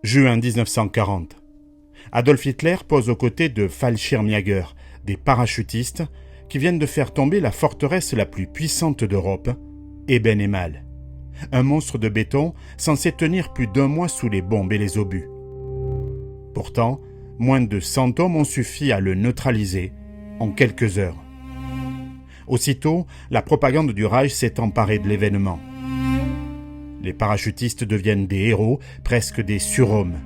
Juin 1940. Adolf Hitler pose aux côtés de Fallschirmjäger, des parachutistes qui viennent de faire tomber la forteresse la plus puissante d'Europe, Ebenemal. Un monstre de béton censé tenir plus d'un mois sous les bombes et les obus. Pourtant, moins de 100 hommes ont suffi à le neutraliser en quelques heures. Aussitôt, la propagande du Reich s'est emparée de l'événement. Les parachutistes deviennent des héros, presque des surhommes.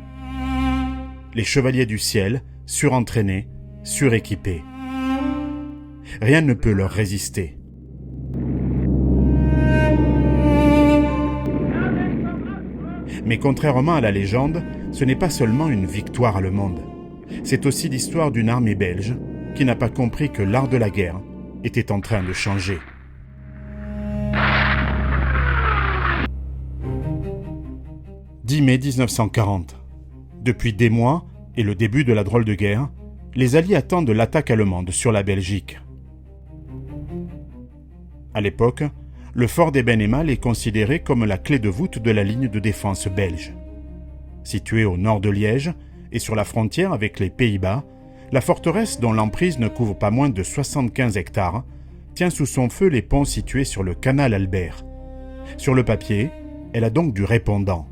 Les chevaliers du ciel, surentraînés, suréquipés. Rien ne peut leur résister. Mais contrairement à la légende, ce n'est pas seulement une victoire allemande. C'est aussi l'histoire d'une armée belge qui n'a pas compris que l'art de la guerre était en train de changer. « 10 mai 1940. Depuis des mois et le début de la drôle de guerre, les Alliés attendent l'attaque allemande sur la Belgique. À l'époque, le fort d'Ebenemal est considéré comme la clé de voûte de la ligne de défense belge. Située au nord de Liège et sur la frontière avec les Pays-Bas, la forteresse, dont l'emprise ne couvre pas moins de 75 hectares, tient sous son feu les ponts situés sur le canal Albert. Sur le papier, elle a donc du répondant.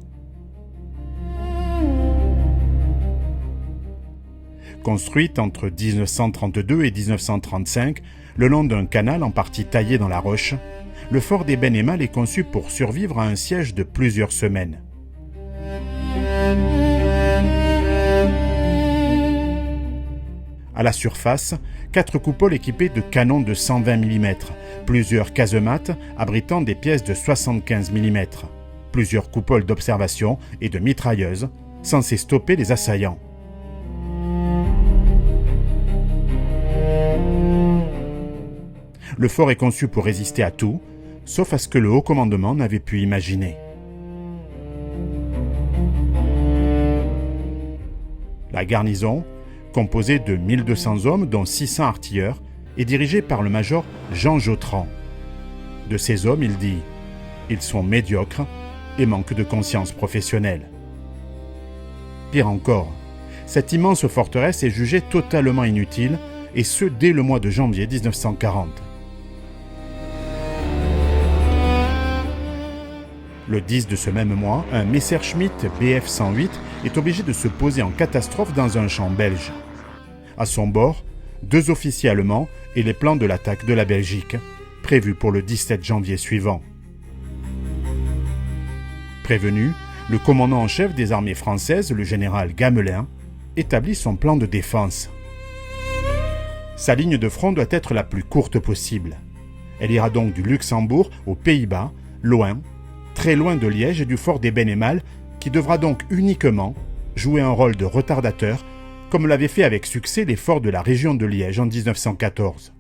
Construite entre 1932 et 1935, le long d'un canal en partie taillé dans la roche, le fort d'Ebenemal est conçu pour survivre à un siège de plusieurs semaines. À la surface, 4 coupoles équipées de canons de 120 mm, plusieurs casemates abritant des pièces de 75 mm, plusieurs coupoles d'observation et de mitrailleuses censées stopper les assaillants. Le fort est conçu pour résister à tout, sauf à ce que le haut commandement n'avait pu imaginer. La garnison, composée de 1200 hommes dont 600 artilleurs, est dirigée par le major Jean Jotran. De ces hommes, il dit « Ils sont médiocres et manquent de conscience professionnelle ». Pire encore, cette immense forteresse est jugée totalement inutile, et ce dès le mois de janvier 1940. Le 10 de ce même mois, un Messerschmitt Bf 108 est obligé de se poser en catastrophe dans un champ belge. À son bord, 2 officiers allemands et les plans de l'attaque de la Belgique, prévus pour le 17 janvier suivant. Prévenu, le commandant en chef des armées françaises, le général Gamelin, établit son plan de défense. Sa ligne de front doit être la plus courte possible. Elle ira donc du Luxembourg aux Pays-Bas, loin, très loin de Liège et du fort d'Ebenemal, qui devra donc uniquement jouer un rôle de retardateur, comme l'avaient fait avec succès les forts de la région de Liège en 1914.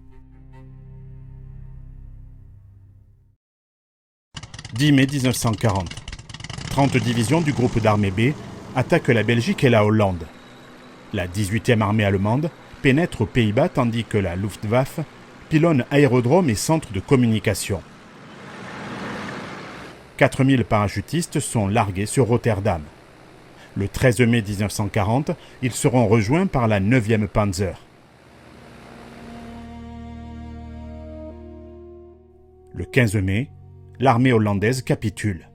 10 mai 1940. 30 divisions du groupe d'armée B attaquent la Belgique et la Hollande. La 18e armée allemande pénètre aux Pays-Bas tandis que la Luftwaffe pilonne aérodromes et centres de communication. 4000 parachutistes sont largués sur Rotterdam. Le 13 mai 1940, ils seront rejoints par la 9e Panzer. Le 15 mai, l'armée hollandaise capitule.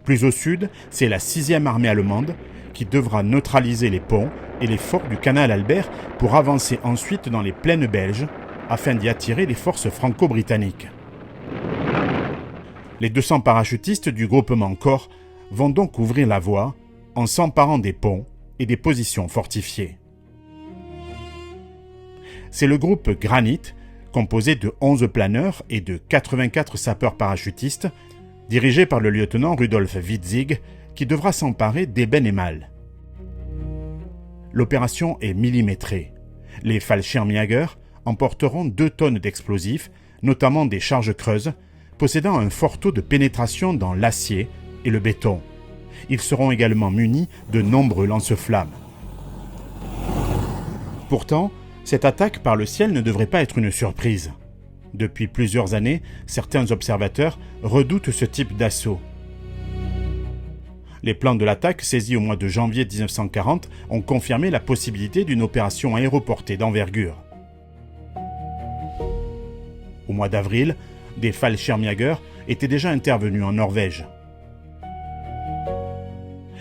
Plus au sud, c'est la 6e armée allemande qui devra neutraliser les ponts et les forts du canal Albert pour avancer ensuite dans les plaines belges afin d'y attirer les forces franco-britanniques. Les 200 parachutistes du groupement Corps vont donc ouvrir la voie en s'emparant des ponts et des positions fortifiées. C'est le groupe Granit, composé de 11 planeurs et de 84 sapeurs parachutistes, dirigé par le lieutenant Rudolf Witzig, qui devra s'emparer d'Ebenemal. L'opération est millimétrée. Les Fallschirmjäger emporteront 2 tonnes d'explosifs, notamment des charges creuses, possédant un fort taux de pénétration dans l'acier et le béton. Ils seront également munis de nombreux lance-flammes. Pourtant, cette attaque par le ciel ne devrait pas être une surprise. Depuis plusieurs années, certains observateurs redoutent ce type d'assaut. Les plans de l'attaque saisis au mois de janvier 1940 ont confirmé la possibilité d'une opération aéroportée d'envergure. Au mois d'avril, des Fallschirmjäger étaient déjà intervenus en Norvège.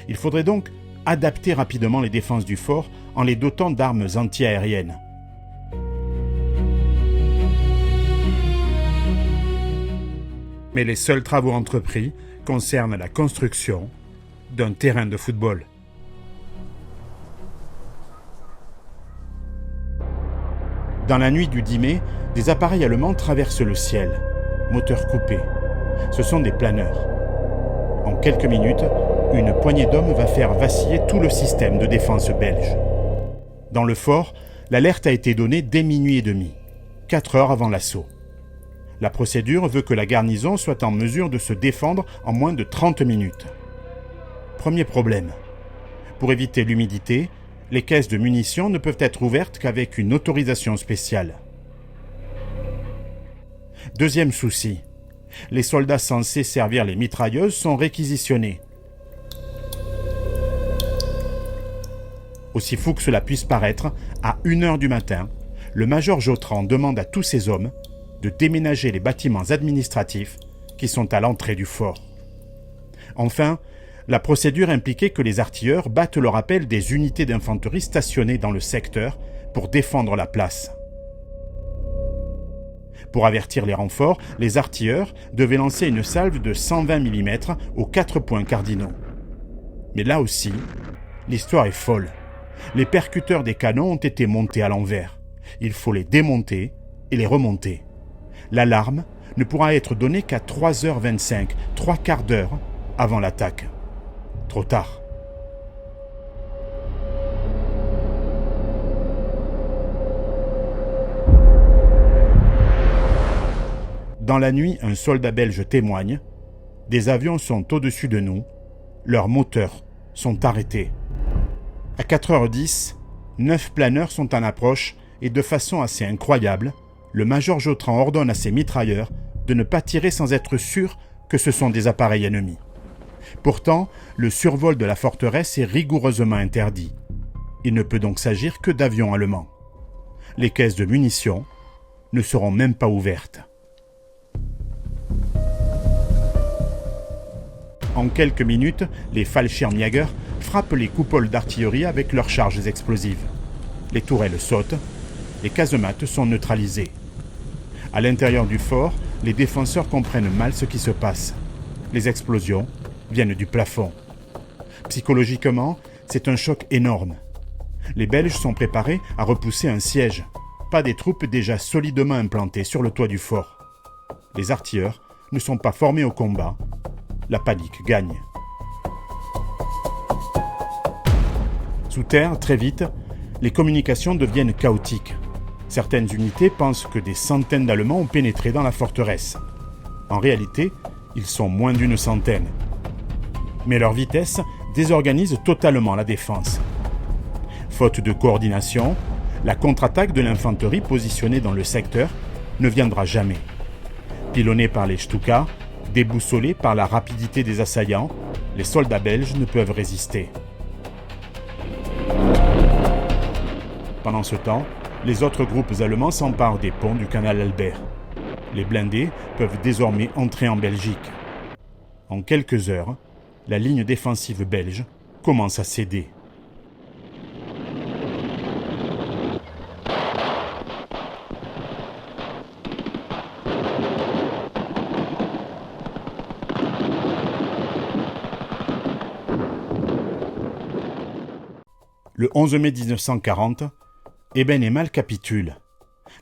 Il faudrait donc adapter rapidement les défenses du fort en les dotant d'armes anti-aériennes. Mais les seuls travaux entrepris concernent la construction d'un terrain de football. Dans la nuit du 10 mai, des appareils allemands traversent le ciel, moteurs coupés. Ce sont des planeurs. En quelques minutes, une poignée d'hommes va faire vaciller tout le système de défense belge. Dans le fort, l'alerte a été donnée dès minuit et demi, 4 heures avant l'assaut. La procédure veut que la garnison soit en mesure de se défendre en moins de 30 minutes. Premier problème. Pour éviter l'humidité, les caisses de munitions ne peuvent être ouvertes qu'avec une autorisation spéciale. Deuxième souci. Les soldats censés servir les mitrailleuses sont réquisitionnés. Aussi fou que cela puisse paraître, à 1h du matin, le major Jotran demande à tous ses hommes de déménager les bâtiments administratifs qui sont à l'entrée du fort. Enfin, la procédure impliquait que les artilleurs battent le rappel des unités d'infanterie stationnées dans le secteur pour défendre la place. Pour avertir les renforts, les artilleurs devaient lancer une salve de 120 mm aux 4 points cardinaux. Mais là aussi, l'histoire est folle. Les percuteurs des canons ont été montés à l'envers. Il faut les démonter et les remonter. L'alarme ne pourra être donnée qu'à 3h25, 3 quarts d'heure avant l'attaque. Trop tard. Dans la nuit, un soldat belge témoigne « Des avions sont au-dessus de nous, leurs moteurs sont arrêtés. » À 4h10, 9 planeurs sont en approche et de façon assez incroyable, le major Jotran ordonne à ses mitrailleurs de ne pas tirer sans être sûr que ce sont des appareils ennemis. Pourtant, le survol de la forteresse est rigoureusement interdit. Il ne peut donc s'agir que d'avions allemands. Les caisses de munitions ne seront même pas ouvertes. En quelques minutes, les Fallschirmjäger frappent les coupoles d'artillerie avec leurs charges explosives. Les tourelles sautent, les casemates sont neutralisées. À l'intérieur du fort, les défenseurs comprennent mal ce qui se passe. Les explosions viennent du plafond. Psychologiquement, c'est un choc énorme. Les Belges sont préparés à repousser un siège, pas des troupes déjà solidement implantées sur le toit du fort. Les artilleurs ne sont pas formés au combat. La panique gagne. Sous terre, très vite, les communications deviennent chaotiques. Certaines unités pensent que des centaines d'Allemands ont pénétré dans la forteresse. En réalité, ils sont moins d'une centaine. Mais leur vitesse désorganise totalement la défense. Faute de coordination, la contre-attaque de l'infanterie positionnée dans le secteur ne viendra jamais. Pilonnés par les Stuka, déboussolés par la rapidité des assaillants, les soldats belges ne peuvent résister. Pendant ce temps, les autres groupes allemands s'emparent des ponts du canal Albert. Les blindés peuvent désormais entrer en Belgique. En quelques heures, la ligne défensive belge commence à céder. Le 11 mai 1940, Ebenemal capitule.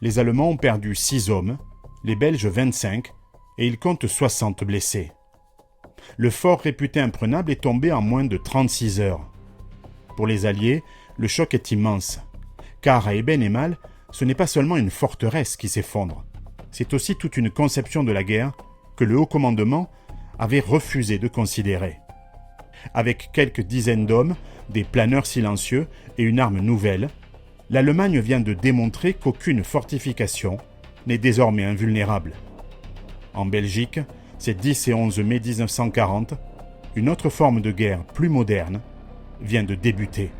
Les Allemands ont perdu 6 hommes, les Belges 25, et ils comptent 60 blessés. Le fort réputé imprenable est tombé en moins de 36 heures. Pour les Alliés, le choc est immense, car à Ebenemal, ce n'est pas seulement une forteresse qui s'effondre, c'est aussi toute une conception de la guerre que le haut commandement avait refusé de considérer. Avec quelques dizaines d'hommes, des planeurs silencieux et une arme nouvelle, l'Allemagne vient de démontrer qu'aucune fortification n'est désormais invulnérable. En Belgique, c'est 10 et 11 mai 1940, une autre forme de guerre plus moderne vient de débuter.